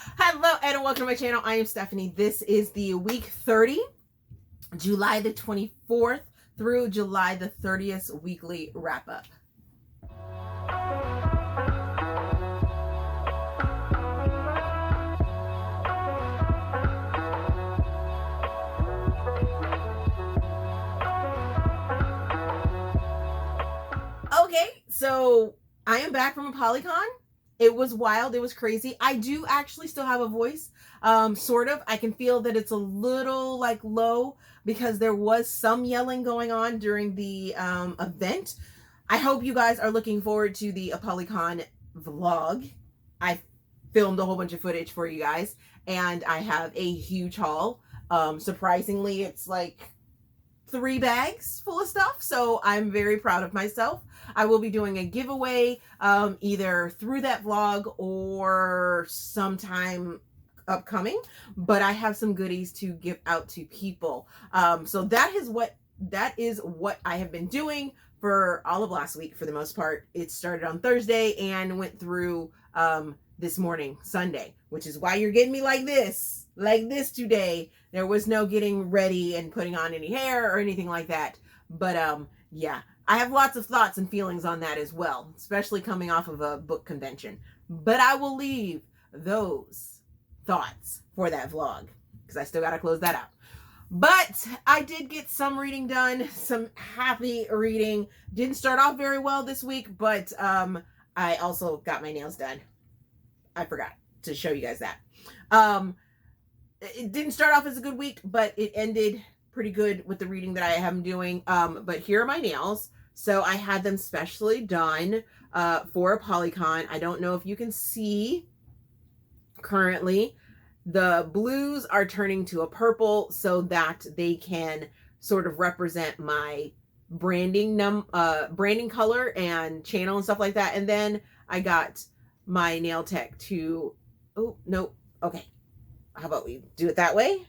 Hello and welcome to my channel. I am Stephanie. This is the week 30, July the 24th through July the 30th weekly wrap up. Okay, so I am back from Apollycon. It was wild. It was crazy. I do actually still have a voice, sort of. I can feel that it's a little like low because there was some yelling going on during the event. I hope you guys are looking forward to the Apollycon vlog. I filmed a whole bunch of footage for you guys, and I have a huge haul. Surprisingly, it's like 3 bags full of stuff, so I'm very proud of myself. I will be doing a giveaway either through that vlog or sometime upcoming, but I have some goodies to give out to people. So that is what I have been doing for all of last week for the most part. It started on Thursday and went through this morning, Sunday, which is why you're getting me like this today. There was no getting ready and putting on any hair or anything like that. But yeah, I have lots of thoughts and feelings on that as well, especially coming off of a book convention. But I will leave those thoughts for that vlog because I still got to close that out. But I did get some reading done, some happy reading. Didn't start off very well this week, but I also got my nails done. I forgot to show you guys that. It didn't start off as a good week, but it ended pretty good with the reading that I am doing. But here are my nails. So I had them specially done for Apollycon. I don't know if you can see currently. The blues are turning to a purple so that they can sort of represent my branding color and channel and stuff like that. And then I got my nail tech to, oh, no, okay. How about we do it that way?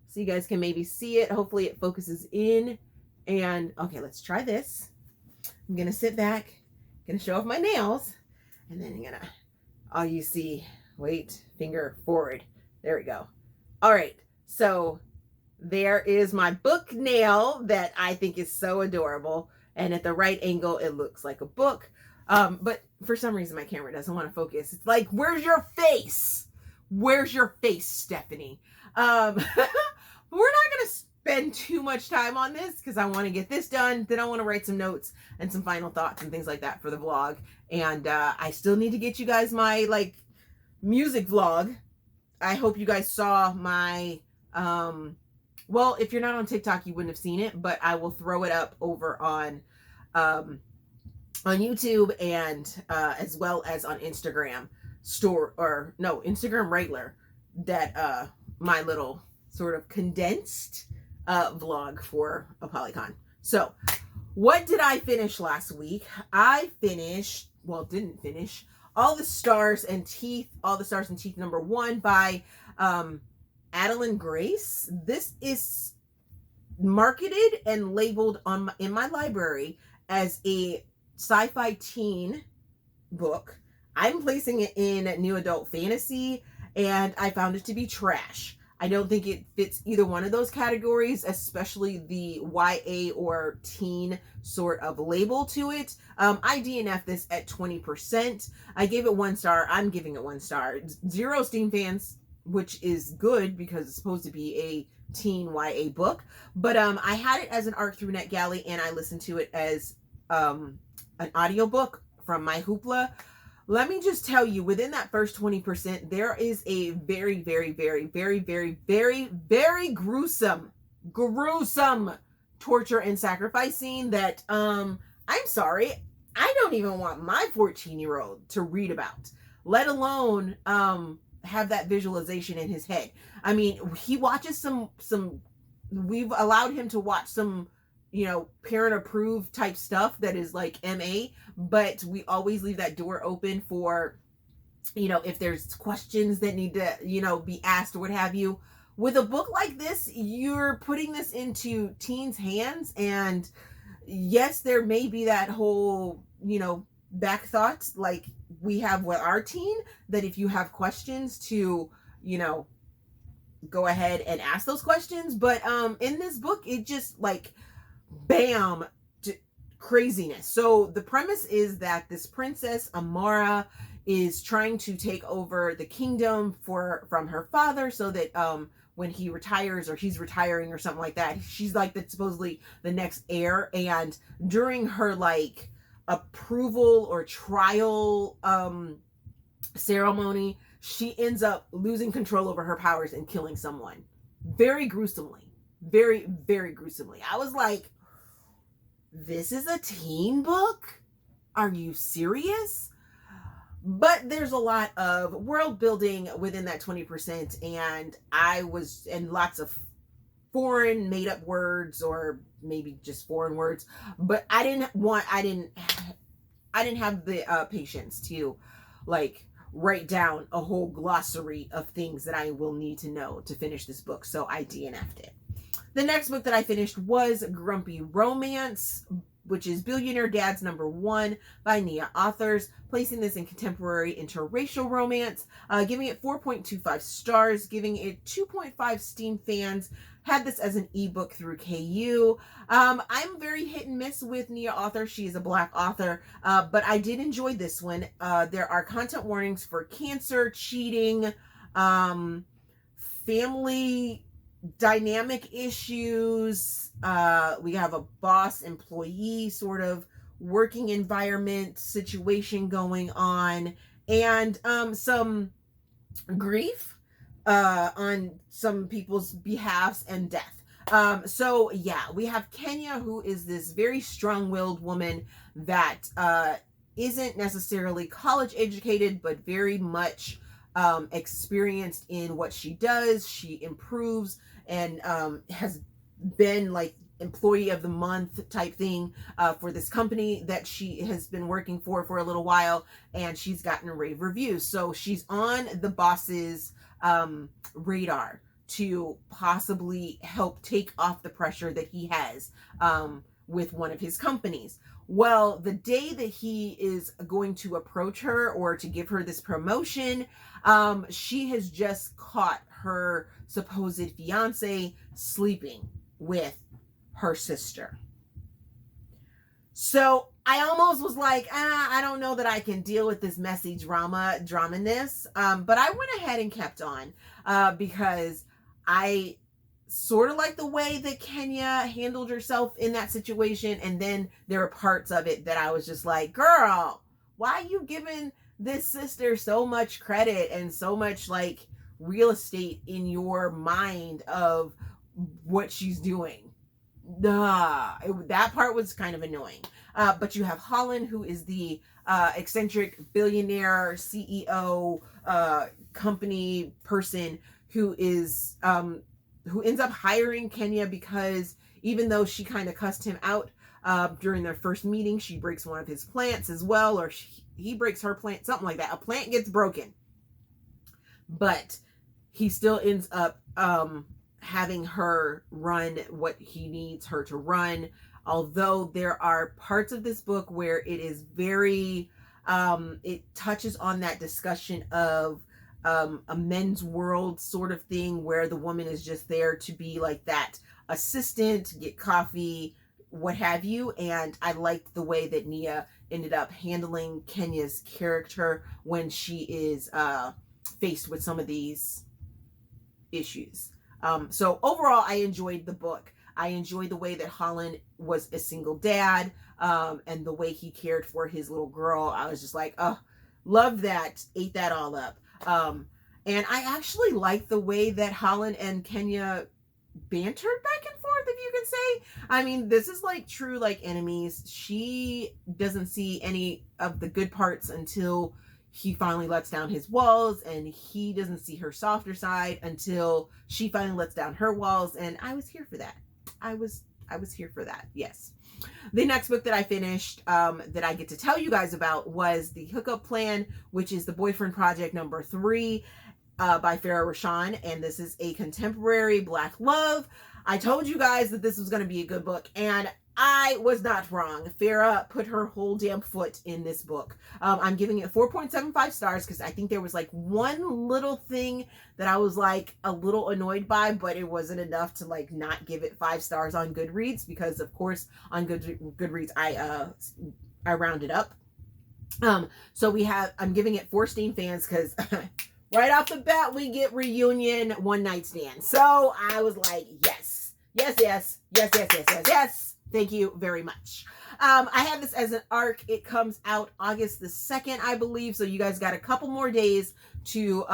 So you guys can maybe see it. Hopefully it focuses in. And okay, let's try this. I'm gonna sit back, gonna show off my nails, and then I'm gonna, all you see, wait, finger forward. There we go. All right, so there is my book nail that I think is so adorable. And at the right angle, it looks like a book. But for some reason, my camera doesn't want to focus. It's like, where's your face? Where's your face, Stephanie? We're not going to spend too much time on this because I want to get this done. Then I want to write some notes and some final thoughts and things like that for the vlog. And I still need to get you guys my like music vlog. I hope you guys saw my, well, if you're not on TikTok, you wouldn't have seen it, but I will throw it up over on YouTube and as well as on Instagram Instagram regular, that my little sort of condensed vlog for Apollycon. So what did I finish last week? I finished, well, didn't finish, All the Stars and Teeth number 1 by Adalyn Grace. This is marketed and labeled in my library as a sci-fi teen book. I'm placing it in new adult fantasy, and I found it to be trash. I don't think it fits either one of those categories, especially the YA or teen sort of label to it. I DNF this at 20%. I gave it 1 star. I'm giving it 1 star. 0 Steam fans, which is good because it's supposed to be a teen YA book. But I had it as an ARC through NetGalley, and I listened to it as an audiobook from my Hoopla. Let me just tell you, within that first 20%, there is a very, very, very, very, very, very, very gruesome torture and sacrifice scene that, I'm sorry, I don't even want my 14-year-old to read about, let alone, have that visualization in his head. I mean, he watches we've allowed him to watch some, parent approved type stuff that is like MA, but we always leave that door open for, if there's questions that need to, be asked or what have you. With a book like this, you're putting this into teens' hands, and yes, there may be that whole, back thought, like, we have with our teen, that if you have questions to, go ahead and ask those questions. But in this book, it just like bam, craziness. So the premise is that this princess Amara is trying to take over the kingdom from her father, so that when he retires, or he's retiring or something like that, she's like supposedly the next heir. And during her like approval or trial ceremony, she ends up losing control over her powers and killing someone very gruesomely. Very, very gruesomely. I was like, this is a teen book? Are you serious? But there's a lot of world building within that 20%, and lots of foreign made up words, or maybe just foreign words. But I didn't have the patience to like write down a whole glossary of things that I will need to know to finish this book. So I DNF'd it. The next book that I finished was Grumpy Romance, which is Billionaire Dad's #1 by Nia Authors, placing this in contemporary interracial romance, giving it 4.25 stars, giving it 2.5 Steam fans. Had this as an ebook through KU. I'm very hit and miss with Nia Authors. She is a Black author, but I did enjoy this one. There are content warnings for cancer, cheating, family dynamic issues. We have a boss employee sort of working environment situation going on, and some grief on some people's behalves, and death. So yeah, we have Kenya, who is this very strong-willed woman that isn't necessarily college educated, but very much experienced in what she does. She improves and has been like employee of the month type thing for this company that she has been working for a little while, and she's gotten rave reviews. So she's on the boss's radar to possibly help take off the pressure that he has with one of his companies. Well, the day that he is going to approach her or to give her this promotion, she has just caught her supposed fiance sleeping with her sister. So I almost was like, I don't know that I can deal with this messy dramaness. But I went ahead and kept on because I sort of like the way that Kenya handled herself in that situation. And then there were parts of it that I was just like, girl, why are you giving this sister so much credit and so much like real estate in your mind of what she's doing? That part was kind of annoying. But you have Holland, who is the eccentric billionaire CEO company person who is who ends up hiring Kenya because even though she kind of cussed him out during their first meeting, she breaks one of his plants as well, or he breaks her plant, something like that. A plant gets broken, but he still ends up having her run what he needs her to run. Although there are parts of this book where it is very, it touches on that discussion of a men's world sort of thing, where the woman is just there to be like that assistant, get coffee, what have you. And I liked the way that Nia ended up handling Kenya's character when she is faced with some of these issues. So overall, I enjoyed the book. I enjoyed the way that Holland was a single dad, and the way he cared for his little girl. I was just like, oh, loved that, ate that all up. And I actually like the way that Holland and Kenya bantered back and forth, if you can say. I mean, this is like true like enemies. She doesn't see any of the good parts until he finally lets down his walls, and he doesn't see her softer side until she finally lets down her walls. And I was here for that. I was here for that. Yes. The next book that I finished, that I get to tell you guys about, was the Hookup Plan, which is the Boyfriend Project #3 by Farrah Rochon. And this is a contemporary Black love. I told you guys that this was going to be a good book, and I was not wrong. Farrah put her whole damn foot in this book. I'm giving it 4.75 stars because I think there was like one little thing that I was like a little annoyed by, but it wasn't enough to like not give it 5 stars on Goodreads, because of course on Goodreads I rounded up. So I'm giving it 4 Stain fans because right off the bat we get reunion one night stand. So I was like, yes. Thank you very much. I have this as an ARC. It comes out August the 2nd, I believe. So you guys got a couple more days to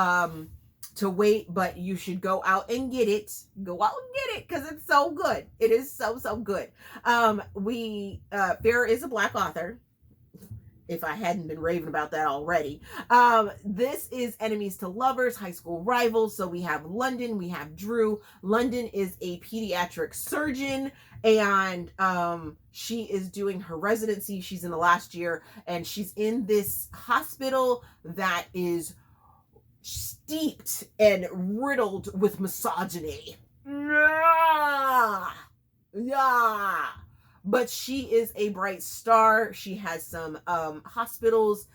wait, but you should go out and get it. Go out and get it because it's so good. It is so good. Farrah is a Black author, if I hadn't been raving about that already. This is enemies to lovers, high school rivals. So we have London, we have Drew. London is a pediatric surgeon, and she is doing her residency. She's in the last year, and she's in this hospital that is steeped and riddled with misogyny. Yeah. But she is a bright star. She has some hospitals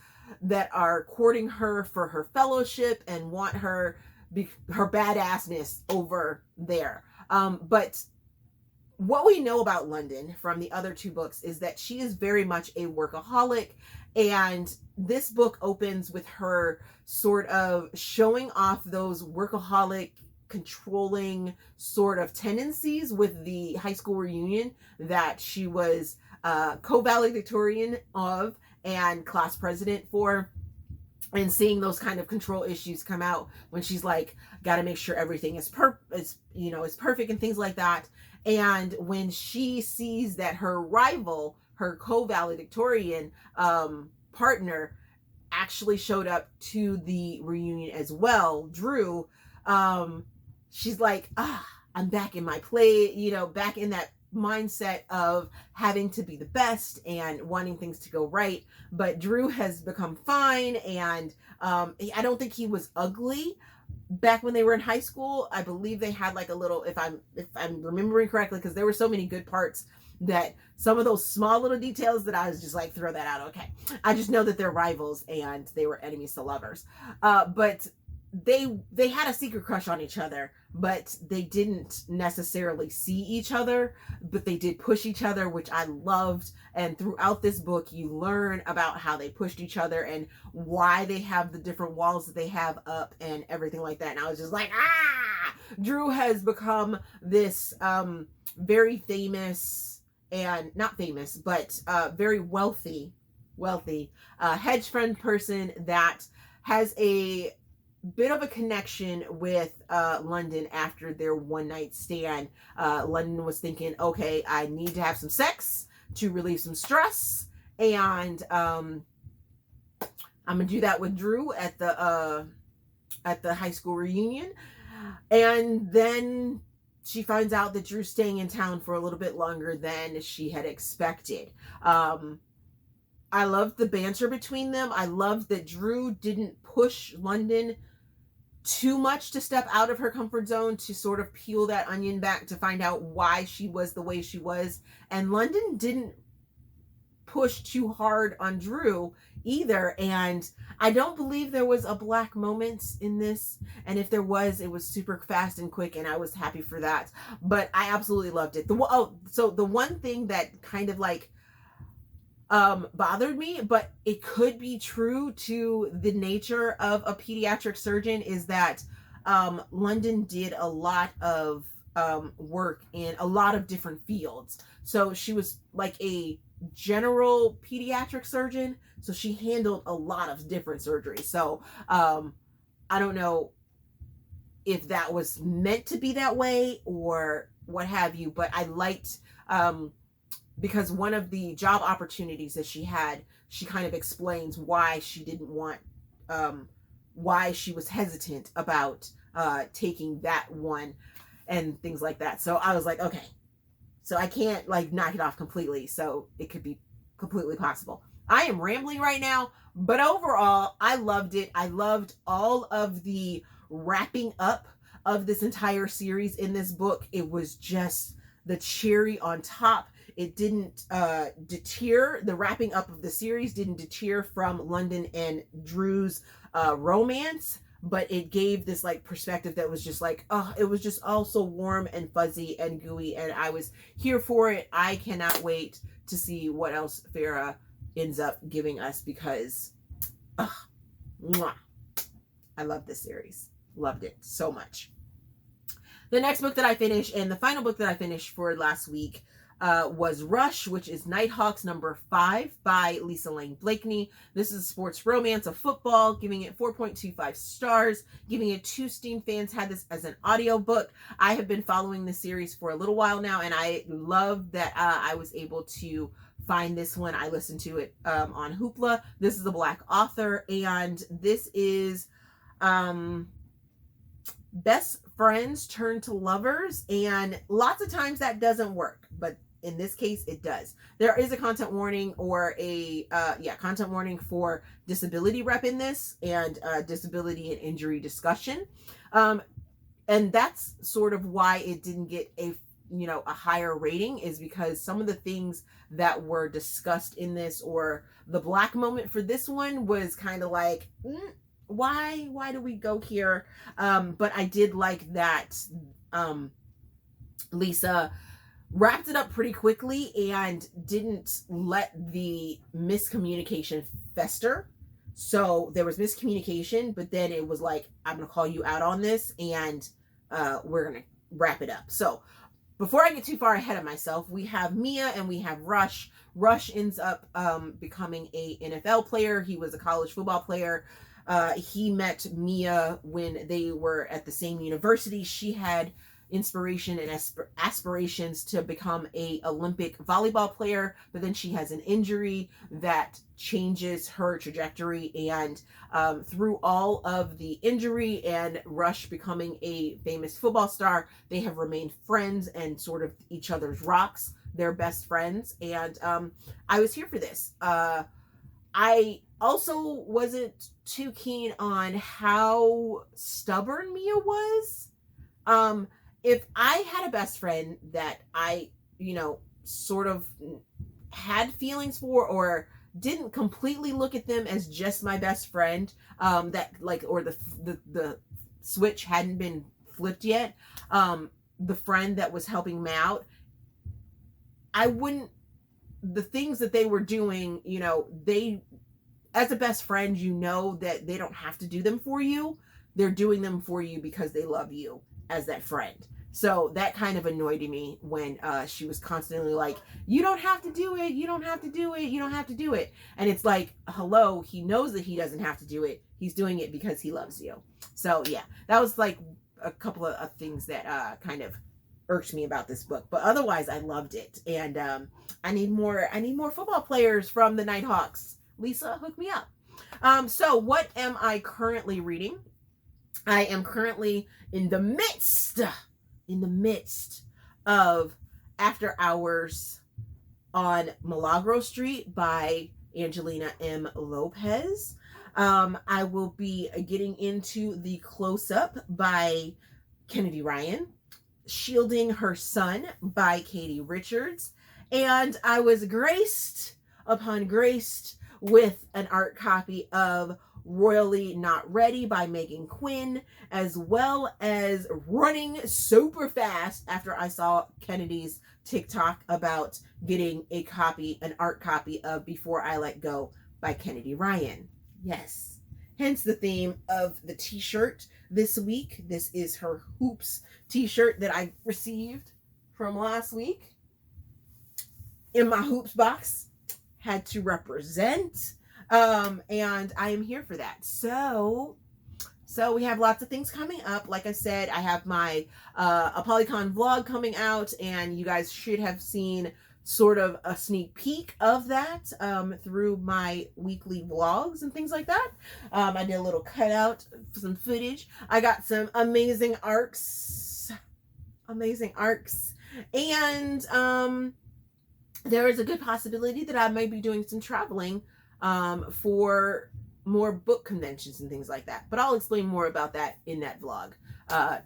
that are courting her for her fellowship and want her badassness over there. But what we know about London from the other 2 books is that she is very much a workaholic. And this book opens with her sort of showing off those workaholic, controlling sort of tendencies with the high school reunion that she was co-valedictorian of and class president for, and seeing those kind of control issues come out when she's like, got to make sure everything is perfect and things like that. And when she sees that her rival, her co-valedictorian partner, actually showed up to the reunion as well, Drew, she's like, I'm back in my play, back in that mindset of having to be the best and wanting things to go right. But Drew has become fine, and I don't think he was ugly back when they were in high school. I believe they had like a little, if I'm remembering correctly, because there were so many good parts, that some of those small little details that I was just like, throw that out. Okay. I just know that they're rivals and they were enemies to lovers. But they had a secret crush on each other, but they didn't necessarily see each other, but they did push each other, which I loved. And throughout this book, you learn about how they pushed each other and why they have the different walls that they have up and everything like that. And I was just like, Drew has become this very famous, and not famous, but very wealthy hedge fund person that has a bit of a connection with London after their one night stand. London was thinking, okay, I need to have some sex to relieve some stress, and I'm gonna do that with Drew at the high school reunion. And then she finds out that Drew's staying in town for a little bit longer than she had expected. I loved the banter between them. I loved that Drew didn't push London too much to step out of her comfort zone to sort of peel that onion back to find out why she was the way she was. And London didn't push too hard on Drew either. And I don't believe there was a black moment in this. And if there was, it was super fast and quick, and I was happy for that. But I absolutely loved it. So the one thing that kind of like bothered me, but it could be true to the nature of a pediatric surgeon, is that London did a lot of work in a lot of different fields. So she was like a general pediatric surgeon, so she handled a lot of different surgeries. So I don't know if that was meant to be that way or what have you, but I liked because one of the job opportunities that she had, she kind of explains why she didn't want, why she was hesitant about taking that one and things like that. So I was like, okay, so I can't like knock it off completely. So it could be completely possible. I am rambling right now, but overall, I loved it. I loved all of the wrapping up of this entire series in this book. It was just the cherry on top. it didn't deter, the wrapping up of the series didn't deter from London and Drew's romance, but it gave this like perspective that was just like, oh, it was just all so warm and fuzzy and gooey, and I was here for it. I cannot wait to see what else Farrah ends up giving us, because mwah, I love this series. Loved it so much. The next book that I finished, and the final book that I finished for last week, was Rush, which is Nighthawks #5 by Lisa Lane Blakeney. This is a sports romance of football, giving it 4.25 stars, giving it 2 Steam fans had this as an audiobook. I have been following this series for a little while now, and I love that I was able to find this one. I listened to it on Hoopla. This is a Black author, and this is best friends turn to lovers, and lots of times that doesn't work, but in this case it does. There is a content warning, or a content warning for disability rep in this, and disability and injury discussion, and that's sort of why it didn't get a higher rating, is because some of the things that were discussed in this, or the Black moment for this one, was kind of like, why do we go here? But I did like that Lisa wrapped it up pretty quickly and didn't let the miscommunication fester. So there was miscommunication, but then it was like, I'm gonna call you out on this, and we're gonna wrap it up. So before I get too far ahead of myself, we have Mia and we have Rush. Rush ends up becoming a NFL player. He was a college football player. He met Mia when they were at the same university. She had inspiration and aspirations to become a Olympic volleyball player, but then she has an injury that changes her trajectory, and through all of the injury and Rush becoming a famous football star, they have remained friends and sort of each other's rocks. They're best friends, and I was here for this. I also wasn't too keen on how stubborn Mia was. If I had a best friend that I, sort of had feelings for, or didn't completely look at them as just my best friend, that like, or the switch hadn't been flipped yet, the friend that was helping me out, I wouldn't, the things that they were doing, they, as a best friend, that they don't have to do them for you. They're doing them for you because they love you as that friend. So that kind of annoyed me when she was constantly like, you don't have to do it. You don't have to do it. You don't have to do it. And it's like, hello, he knows that he doesn't have to do it. He's doing it because he loves you. So yeah, that was like a couple of things that kind of irked me about this book, but otherwise I loved it. And I need more football players from the Nighthawks. Lisa, hook me up. So what am I currently reading? I am currently in the midst of After Hours on Milagro Street by Angelina M. Lopez. I will be getting into The Close-Up by K.D Ryan, Shielding Her Son by K.D Richards, and I was graced with an art copy of Royally Not Ready by Meghan Quinn, as well as running super fast after I saw Kennedy's TikTok about getting an art copy of Before I Let Go by K.D Ryan. Yes. Hence the theme of the t-shirt this week. This is her Hoops t-shirt that I received from last week in my Hoops box. Had to represent. And I am here for that. So we have lots of things coming up. Like I said, I have my Apollycon vlog coming out, and you guys should have seen sort of a sneak peek of that through my weekly vlogs and things like that. I did a little cutout, some footage. I got some amazing arcs, and there is a good possibility that I may be doing some traveling for more book conventions and things like that. But I'll explain more about that in that vlog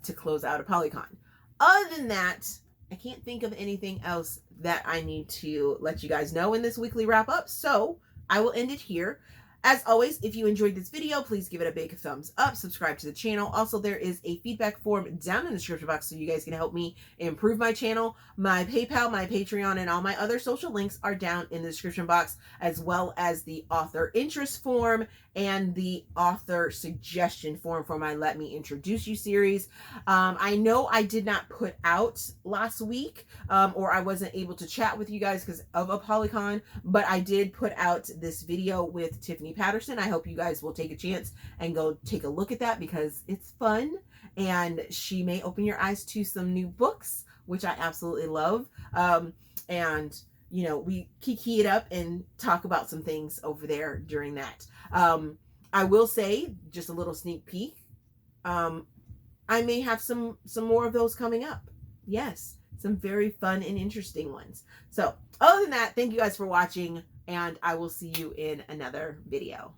to close out Apollycon. Other than that, I can't think of anything else that I need to let you guys know in this weekly wrap up. So I will end it here. As always, if you enjoyed this video, please give it a big thumbs up, subscribe to the channel. Also, there is a feedback form down in the description box so you guys can help me improve my channel. My PayPal, my Patreon, and all my other social links are down in the description box, as well as the author interest form and the author suggestion form for my Let Me Introduce You series. I know I did not put out last week, or I wasn't able to chat with you guys because of Apollycon, but I did put out this video with Tiffany Patterson. I hope you guys will take a chance and go take a look at that because it's fun and she may open your eyes to some new books, which I absolutely love. And you know, we kiki it up and talk about some things over there during that. I will say, just a little sneak peek, I may have some more of those coming up. Yes, some very fun and interesting ones. So other than that, thank you guys for watching, and I will see you in another video.